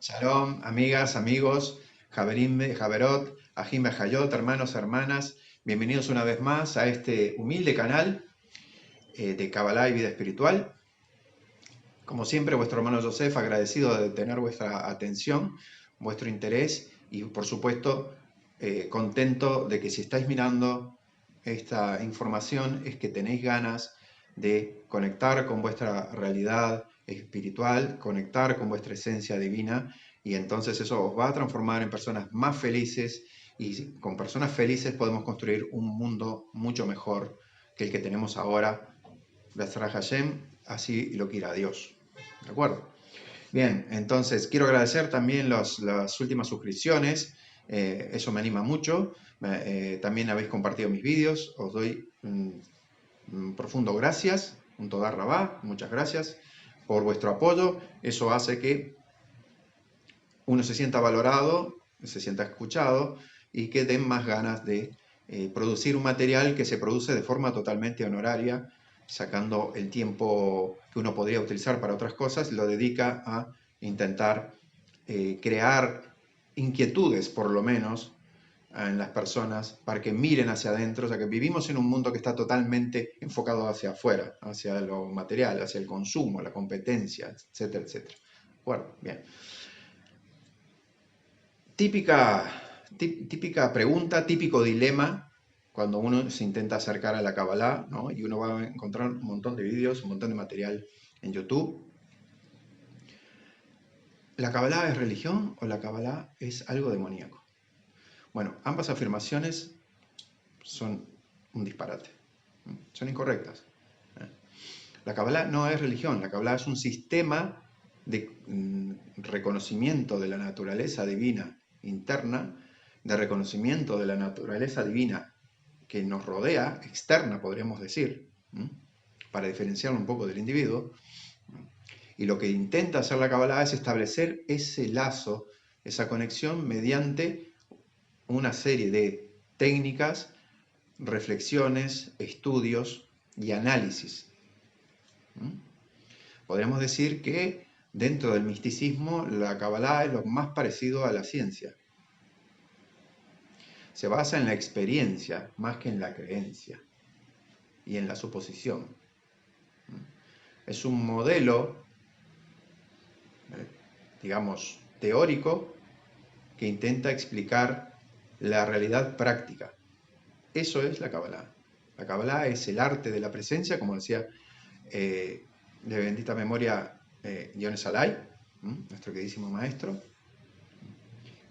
Shalom, amigas, amigos, Javerim, Javerot, Ajim, Hayot, hermanos, hermanas. Bienvenidos una vez más a este humilde canal de Kabbalah y Vida Espiritual. Como siempre, vuestro hermano Joseph, agradecido de tener vuestra atención, vuestro interés y, por supuesto, contento de que si estáis mirando esta información es que tenéis ganas de conectar con vuestra realidad espiritual, conectar con vuestra esencia divina, y entonces eso os va a transformar en personas más felices, y con personas felices podemos construir un mundo mucho mejor que el que tenemos ahora. Be'ezrat Hashem, así lo quiera Dios. ¿De acuerdo? Bien, entonces quiero agradecer también las últimas suscripciones, eso me anima mucho. También habéis compartido mis vídeos, os doy un profundo gracias, un Todar Rabá, muchas gracias por vuestro apoyo. Eso hace que uno se sienta valorado, se sienta escuchado y que den más ganas de producir un material que se produce de forma totalmente honoraria, sacando el tiempo que uno podría utilizar para otras cosas, lo dedica a intentar crear inquietudes, por lo menos, en las personas para que miren hacia adentro, o sea que vivimos en un mundo que está totalmente enfocado hacia afuera, hacia lo material, hacia el consumo, la competencia, etcétera, etcétera. Bueno, bien. Típica pregunta, típico dilema cuando uno se intenta acercar a la Kabbalah, ¿no? Y uno va a encontrar un montón de vídeos, un montón de material en YouTube. ¿La Kabbalah es religión o la Kabbalah es algo demoníaco? Bueno, ambas afirmaciones son un disparate, son incorrectas. La Kabbalah no es religión, la Kabbalah es un sistema de reconocimiento de la naturaleza divina interna, de reconocimiento de la naturaleza divina que nos rodea, externa podríamos decir, para diferenciarlo un poco del individuo. Y lo que intenta hacer la Kabbalah es establecer ese lazo, esa conexión mediante una serie de técnicas, reflexiones, estudios y análisis. Podríamos decir que dentro del misticismo la Kabbalah es lo más parecido a la ciencia. Se basa en la experiencia más que en la creencia y en la suposición. Es un modelo, digamos, teórico que intenta explicar la realidad práctica. Eso es la Kabbalah. La Kabbalah es el arte de la presencia, como decía de bendita memoria Yonah Salai, nuestro queridísimo maestro.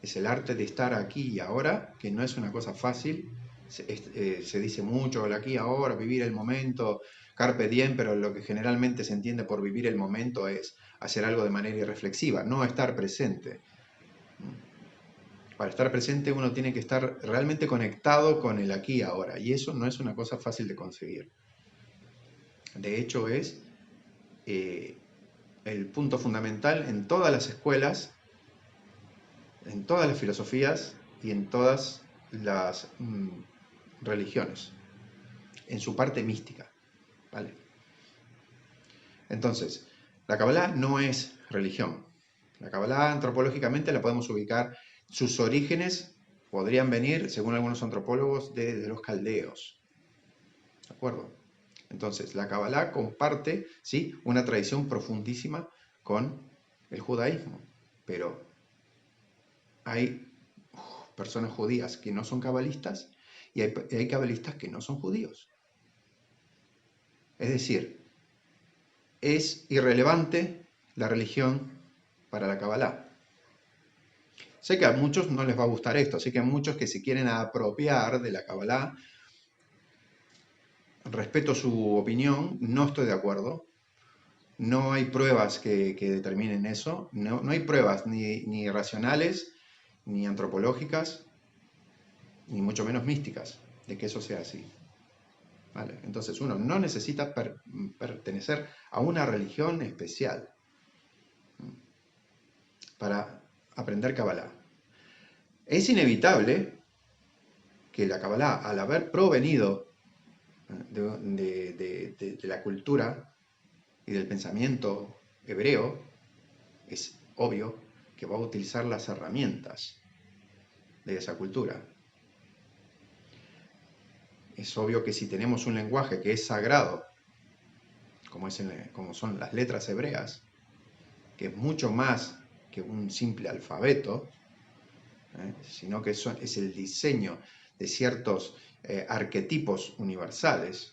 Es el arte de estar aquí y ahora, que no es una cosa fácil. Se dice mucho el aquí y ahora, vivir el momento, carpe diem, pero lo que generalmente se entiende por vivir el momento es hacer algo de manera irreflexiva, no estar presente. Para estar presente uno tiene que estar realmente conectado con el aquí y ahora, y eso no es una cosa fácil de conseguir. De hecho, es el punto fundamental en todas las escuelas, en todas las filosofías y en todas las religiones, en su parte mística. ¿Vale? Entonces, la Kabbalah no es religión. La Kabbalah antropológicamente la podemos ubicar, sus orígenes podrían venir, según algunos antropólogos, de los caldeos. ¿De acuerdo? Entonces, la Kabbalah comparte, ¿sí?, una tradición profundísima con el judaísmo, pero hay personas judías que no son cabalistas y hay cabalistas que no son judíos. Es decir, es irrelevante la religión para la Kabbalah. Sé que a muchos no les va a gustar esto, sé que a muchos que se quieren apropiar de la Kabbalah, respeto su opinión, no estoy de acuerdo. No hay pruebas que determinen eso, no hay pruebas ni racionales, ni antropológicas, ni mucho menos místicas, de que eso sea así. ¿Vale? Entonces uno no necesita pertenecer a una religión especial para aprender Kabbalah. Es inevitable que la Kabbalah, al haber provenido de la cultura y del pensamiento hebreo, es obvio que va a utilizar las herramientas de esa cultura. Es obvio que si tenemos un lenguaje que es sagrado, como son las letras hebreas, que es mucho más que un simple alfabeto, sino que es el diseño de ciertos arquetipos universales,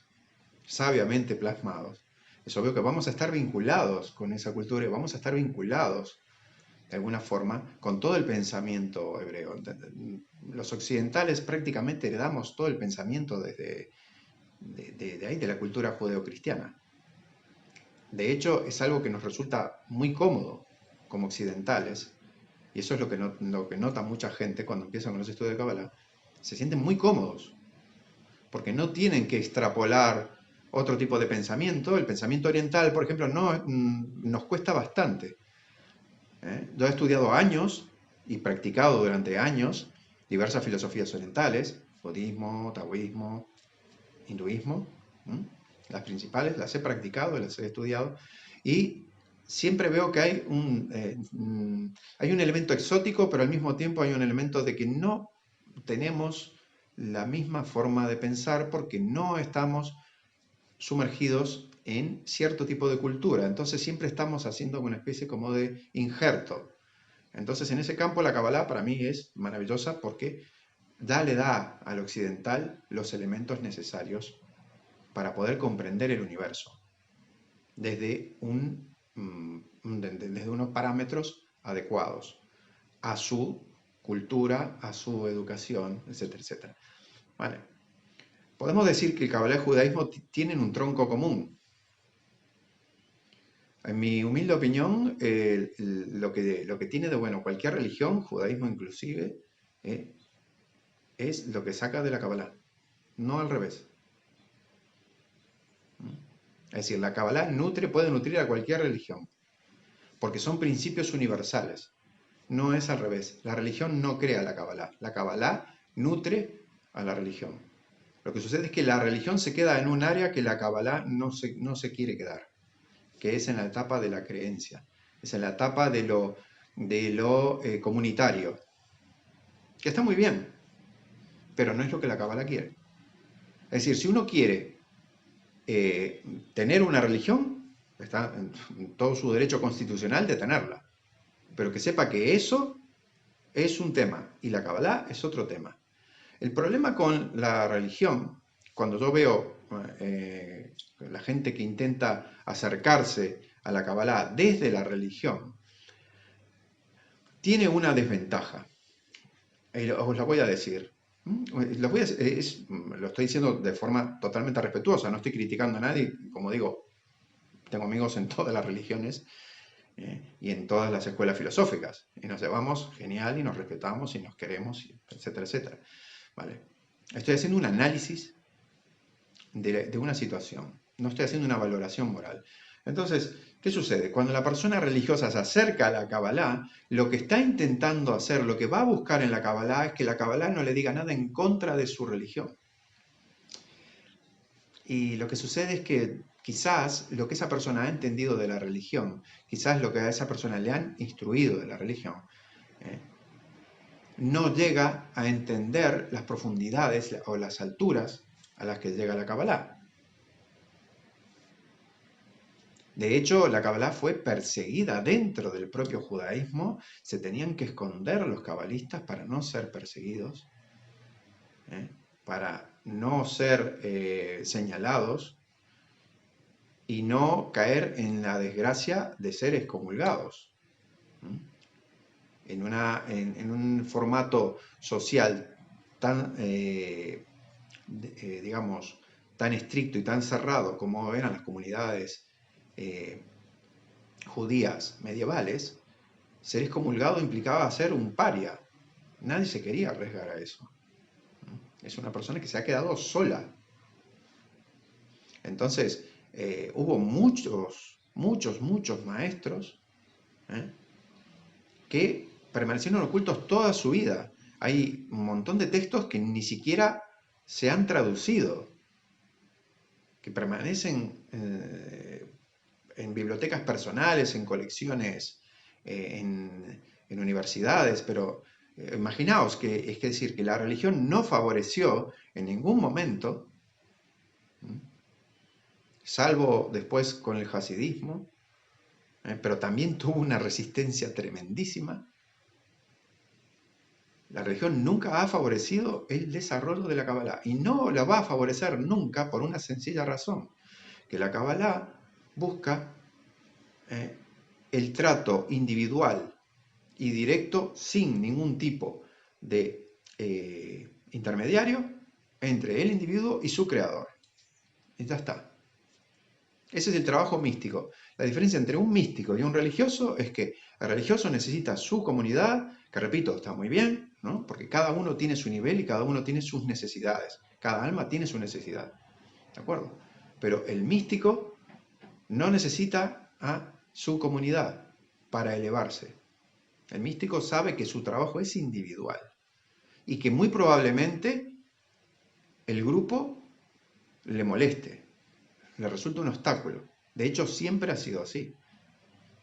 sabiamente plasmados. Es obvio que vamos a estar vinculados con esa cultura y vamos a estar vinculados de alguna forma con todo el pensamiento hebreo. Los occidentales prácticamente heredamos todo el pensamiento desde de ahí, de la cultura judeocristiana. De hecho, es algo que nos resulta muy cómodo como occidentales, y eso es lo que nota mucha gente cuando empiezan con los estudios de Kabbalah. Se sienten muy cómodos, porque no tienen que extrapolar otro tipo de pensamiento. El pensamiento oriental, por ejemplo, nos cuesta bastante. Yo he estudiado años y practicado durante años diversas filosofías orientales, budismo, taoísmo, hinduismo. Las principales las he practicado, las he estudiado, y siempre veo que hay un elemento exótico, pero al mismo tiempo hay un elemento de que no tenemos la misma forma de pensar porque no estamos sumergidos en cierto tipo de cultura. Entonces siempre estamos haciendo una especie como de injerto. Entonces en ese campo la Kabbalah para mí es maravillosa porque le da al occidental los elementos necesarios para poder comprender el universo desde unos parámetros adecuados a su cultura, a su educación, etcétera, etcétera. Vale. Podemos decir que el Kabbalah y el judaísmo tienen un tronco común. En mi humilde opinión, lo que tiene de bueno cualquier religión, judaísmo inclusive, es lo que saca de la Kabbalah, no al revés. Es decir, la Kabbalah puede nutrir a cualquier religión, porque son principios universales. No es al revés. La religión no crea la Kabbalah nutre a la religión. Lo que sucede es que la religión se queda en un área que la Kabbalah no se quiere quedar, que es en la etapa de la creencia, es en la etapa de lo comunitario, que está muy bien, pero no es lo que la Kabbalah quiere. Es decir, si uno quiere tener una religión, está en todo su derecho constitucional de tenerla, pero que sepa que eso es un tema y la Kabbalah es otro tema. El problema con la religión, cuando yo veo la gente que intenta acercarse a la Kabbalah desde la religión, tiene una desventaja. Os la voy a decir. Lo estoy diciendo de forma totalmente respetuosa, no estoy criticando a nadie. Como digo, tengo amigos en todas las religiones y en todas las escuelas filosóficas. Y nos llevamos genial y nos respetamos y nos queremos, etcétera, etcétera. ¿Vale? Estoy haciendo un análisis de una situación. No estoy haciendo una valoración moral. Entonces, ¿qué sucede? Cuando la persona religiosa se acerca a la Kabbalah, lo que está intentando hacer, lo que va a buscar en la Kabbalah es que la Kabbalah no le diga nada en contra de su religión. Y lo que sucede es que quizás lo que esa persona ha entendido de la religión, quizás lo que a esa persona le han instruido de la religión, no llega a entender las profundidades o las alturas a las que llega la Kabbalah. De hecho, la Kabbalah fue perseguida dentro del propio judaísmo. Se tenían que esconder los cabalistas para no ser perseguidos, para no ser señalados y no caer en la desgracia de ser excomulgados. En un formato social tan, digamos, tan estricto y tan cerrado como eran las comunidades judías medievales, ser excomulgado implicaba ser un paria. Nadie se quería arriesgar a eso. Es una persona que se ha quedado sola. Entonces, hubo muchos maestros que permanecieron ocultos toda su vida. Hay un montón de textos que ni siquiera se han traducido, que permanecen en bibliotecas personales, en colecciones, en en universidades, pero imaginaos que es decir, que la religión no favoreció en ningún momento, salvo después con el hasidismo, pero también tuvo una resistencia tremendísima. La religión nunca ha favorecido el desarrollo de la Kabbalah y no la va a favorecer nunca por una sencilla razón, que la Kabbalah busca el trato individual y directo sin ningún tipo de intermediario entre el individuo y su creador. Y ya está. Ese es el trabajo místico. La diferencia entre un místico y un religioso es que el religioso necesita su comunidad, que repito, está muy bien, ¿no? Porque cada uno tiene su nivel y cada uno tiene sus necesidades. Cada alma tiene su necesidad. ¿De acuerdo? Pero el místico no necesita a su comunidad para elevarse. El místico sabe que su trabajo es individual y que muy probablemente el grupo le moleste, le resulta un obstáculo. De hecho, siempre ha sido así.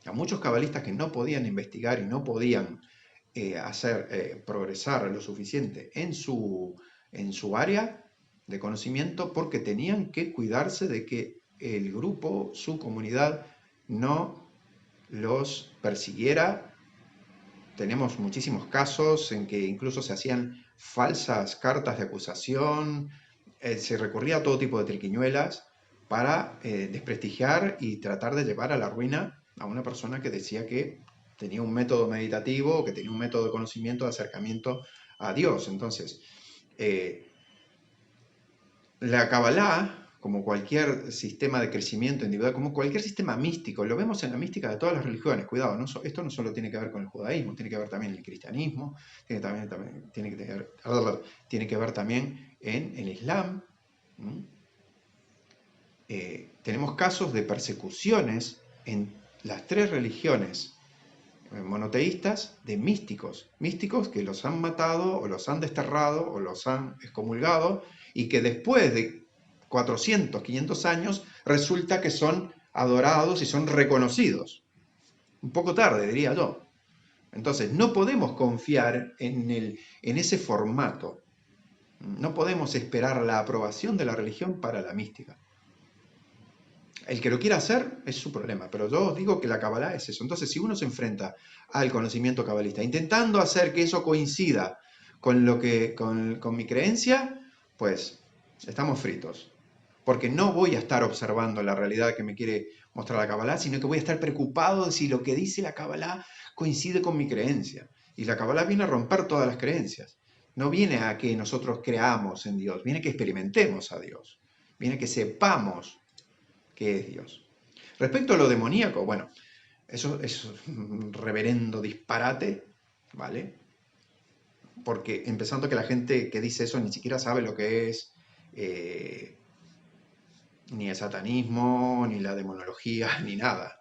A muchos cabalistas que no podían investigar y no podían hacer progresar lo suficiente en su área de conocimiento porque tenían que cuidarse de que el grupo, su comunidad, no los persiguiera. Tenemos muchísimos casos en que incluso se hacían falsas cartas de acusación, se recurría a todo tipo de triquiñuelas para desprestigiar y tratar de llevar a la ruina a una persona que decía que tenía un método meditativo, que tenía un método de conocimiento, de acercamiento a Dios. Entonces, la Kabbalah, como cualquier sistema de crecimiento individual, como cualquier sistema místico, lo vemos en la mística de todas las religiones, cuidado, esto no solo tiene que ver con el judaísmo, tiene que ver también en el cristianismo, tiene que ver también en el islam. Tenemos casos de persecuciones en las tres religiones monoteístas de místicos que los han matado o los han desterrado o los han excomulgado y que después de 400, 500 años resulta que son adorados y son reconocidos. Un poco tarde, diría yo. Entonces, no podemos confiar en ese formato. No podemos esperar la aprobación de la religión para la mística. El que lo quiera hacer es su problema, pero yo os digo que la Kabbalah es eso. Entonces, si uno se enfrenta al conocimiento cabalista, intentando hacer que eso coincida con mi creencia, pues estamos fritos. Porque no voy a estar observando la realidad que me quiere mostrar la Kabbalah, sino que voy a estar preocupado de si lo que dice la Kabbalah coincide con mi creencia. Y la Kabbalah viene a romper todas las creencias. No viene a que nosotros creamos en Dios, viene a que experimentemos a Dios. Viene a que sepamos que es Dios. Respecto a lo demoníaco, bueno, eso es un reverendo disparate, ¿vale? Porque empezando que la gente que dice eso ni siquiera sabe lo que es ni el satanismo, ni la demonología, ni nada.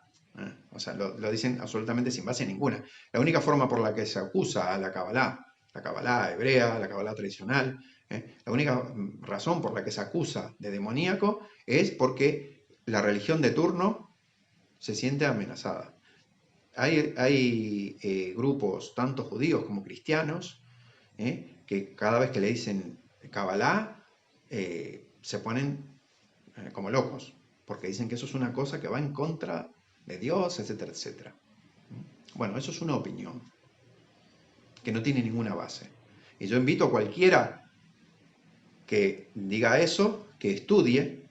O sea, lo dicen absolutamente sin base ninguna. La única forma por la que se acusa a la Kabbalah hebrea, la Kabbalah tradicional, la única razón por la que se acusa de demoníaco es porque la religión de turno se siente amenazada. Hay grupos, tanto judíos como cristianos, que cada vez que le dicen Kabbalah, se ponen como locos, porque dicen que eso es una cosa que va en contra de Dios, etcétera, etcétera. Bueno, eso es una opinión que no tiene ninguna base. Y yo invito a cualquiera que diga eso, que estudie,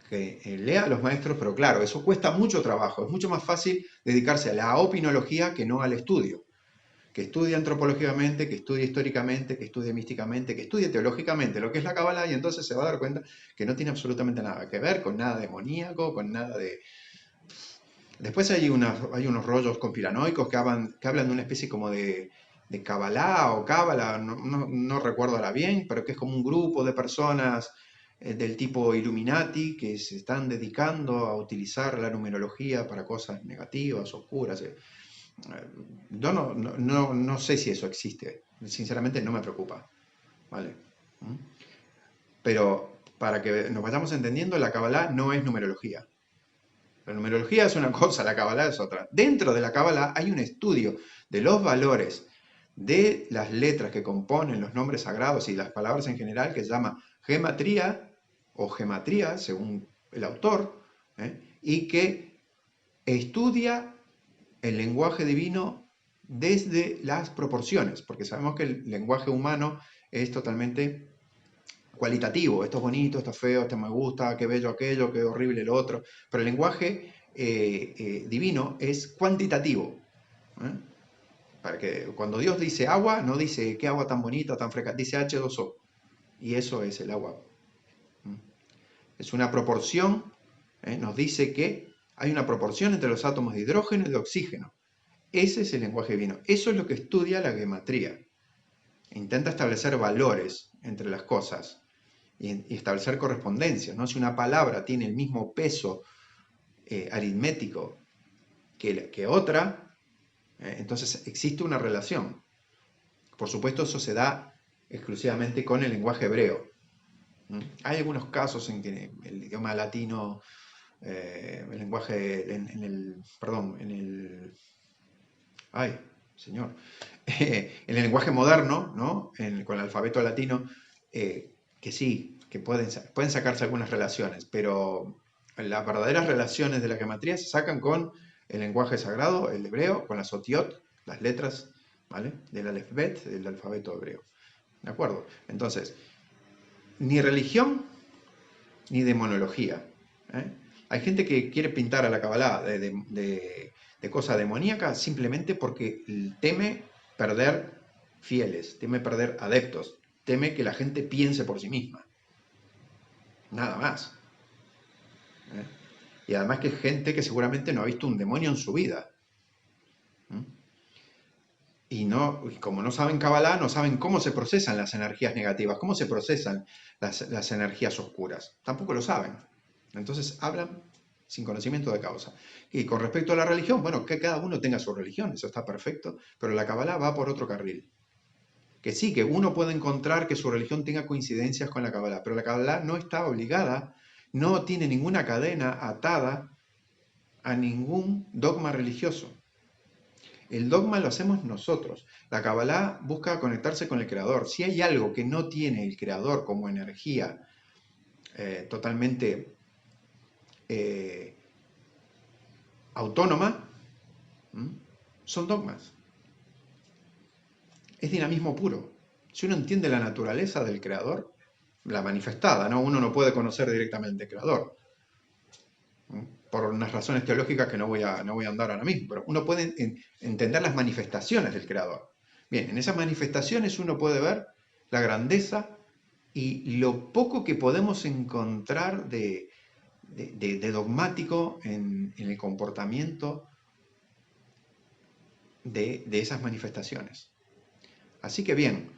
que lea a los maestros, pero claro, eso cuesta mucho trabajo. Es mucho más fácil dedicarse a la opinología que no al estudio. Que estudie antropológicamente, que estudie históricamente, que estudie místicamente, que estudie teológicamente lo que es la Kabbalah, y entonces se va a dar cuenta que no tiene absolutamente nada que ver con nada demoníaco, con nada de... Después hay unos rollos conspiranoicos que hablan de una especie como de Kabbalah o Cábala, no recuerdo ahora bien, pero que es como un grupo de personas del tipo Illuminati que se están dedicando a utilizar la numerología para cosas negativas, oscuras. Yo no sé si eso existe. Sinceramente no me preocupa. ¿Vale? Pero para que nos vayamos entendiendo, la Kabbalah no es numerología. La numerología es una cosa, la Kabbalah es otra. Dentro de la Kabbalah hay un estudio de los valores de las letras que componen los nombres sagrados y las palabras en general, que se llama gematría o gematría, según el autor, y que estudia el lenguaje divino desde las proporciones, porque sabemos que el lenguaje humano es totalmente cualitativo, esto es bonito, esto es feo, esto me gusta, qué bello aquello, qué horrible lo otro, pero el lenguaje divino es cuantitativo. ¿eh? Para que cuando Dios dice agua, no dice qué agua tan bonita, tan fresca, dice H2O, y eso es el agua. Es una proporción, nos dice que hay una proporción entre los átomos de hidrógeno y de oxígeno. Ese es el lenguaje divino. Eso es lo que estudia la gematría. Intenta establecer valores entre las cosas y establecer correspondencias, ¿no? Si una palabra tiene el mismo peso aritmético que otra, entonces existe una relación. Por supuesto, eso se da exclusivamente con el lenguaje hebreo. Hay algunos casos en que el idioma latino, el lenguaje, ay, señor, en el lenguaje moderno, ¿no? Con el alfabeto latino, que sí, que pueden sacarse algunas relaciones, pero las verdaderas relaciones de la gematría se sacan con el lenguaje sagrado, el hebreo, con las otiot, las letras, ¿vale? Del alefbet, del alfabeto hebreo. ¿De acuerdo? Entonces, ni religión ni demonología. Hay gente que quiere pintar a la Kabbalah de cosa demoníaca simplemente porque teme perder fieles, teme perder adeptos, teme que la gente piense por sí misma. Nada más. Y además que es gente que seguramente no ha visto un demonio en su vida. Y como no saben Kabbalah, no saben cómo se procesan las energías negativas, cómo se procesan las energías oscuras. Tampoco lo saben. Entonces hablan sin conocimiento de causa. Y con respecto a la religión, bueno, que cada uno tenga su religión, eso está perfecto, pero la Kabbalah va por otro carril. Que sí, que uno puede encontrar que su religión tenga coincidencias con la Kabbalah, pero la Kabbalah no está obligada, no tiene ninguna cadena atada a ningún dogma religioso. El dogma lo hacemos nosotros. La Kabbalah busca conectarse con el Creador. Si hay algo que no tiene el Creador como energía totalmente autónoma, son dogmas. Es dinamismo puro. Si uno entiende la naturaleza del Creador, la manifestada, ¿no? Uno no puede conocer directamente al Creador, por unas razones teológicas que no voy a andar ahora mismo, pero uno puede entender las manifestaciones del Creador. Bien, en esas manifestaciones uno puede ver la grandeza y lo poco que podemos encontrar de dogmático en el comportamiento de esas manifestaciones. Así que bien,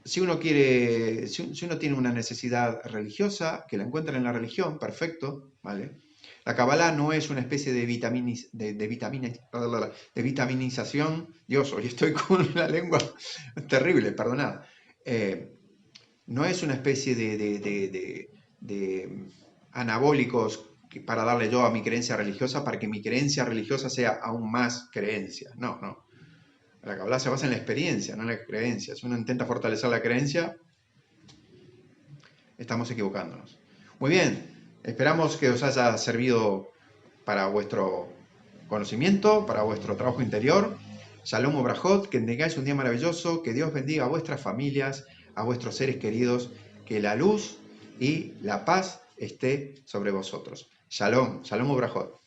si uno tiene una necesidad religiosa, que la encuentra en la religión, perfecto, ¿vale? La Kabbalah no es una especie de vitaminización. Dios, hoy estoy con la lengua terrible, perdonad. No es una especie de anabólicos para darle yo a mi creencia religiosa para que mi creencia religiosa sea aún más creencia. No, no. La Kabbalah se basa en la experiencia, no en las creencias. Si uno intenta fortalecer la creencia, estamos equivocándonos. Muy bien, esperamos que os haya servido para vuestro conocimiento, para vuestro trabajo interior. Shalom Obrajot, que tengáis un día maravilloso, que Dios bendiga a vuestras familias, a vuestros seres queridos, que la luz y la paz esté sobre vosotros. Shalom, Shalom Obrajot.